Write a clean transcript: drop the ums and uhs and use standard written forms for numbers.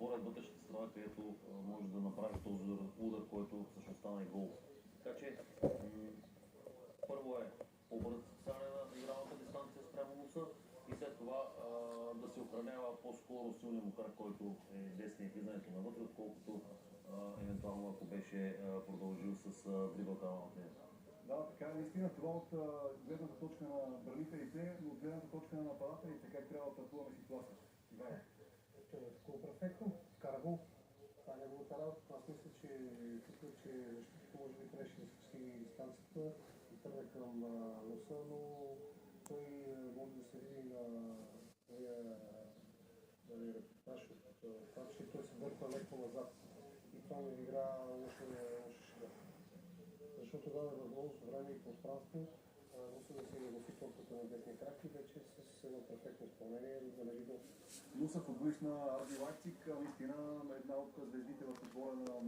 отворят вътрешната страна, където може да направи този удар, който всъщност стана и гол. Така че първо е по-бързо състане на игралната дистанция спрямо носа и след това да се охранява по-скоро силния му крак, който е десния влизането навътре, отколкото евентуално ако беше продължил с дрибълка на линията. Да, така е наистина това от гледната точка на бранителите, но от гледната точка на нападателите, как трябва да атакуваме ситуацията. Иван. Това е такова перфектно. Вкара гол. Това е неговата работа. Аз мисля, че тук, че защитата може би трябваше да спаси дистанцията и тръгне към носа, но той може да се види на репортаж от това, че той се върта леко назад. И това ми игра лоша шега. Защото даде възможност, време и пространство, Руса да се нагласи топката на десния крак и вече с едно перфектно изпълнение да не видно. Луса, футболист на RB Лайпциг, наистина една от звездите в отбора на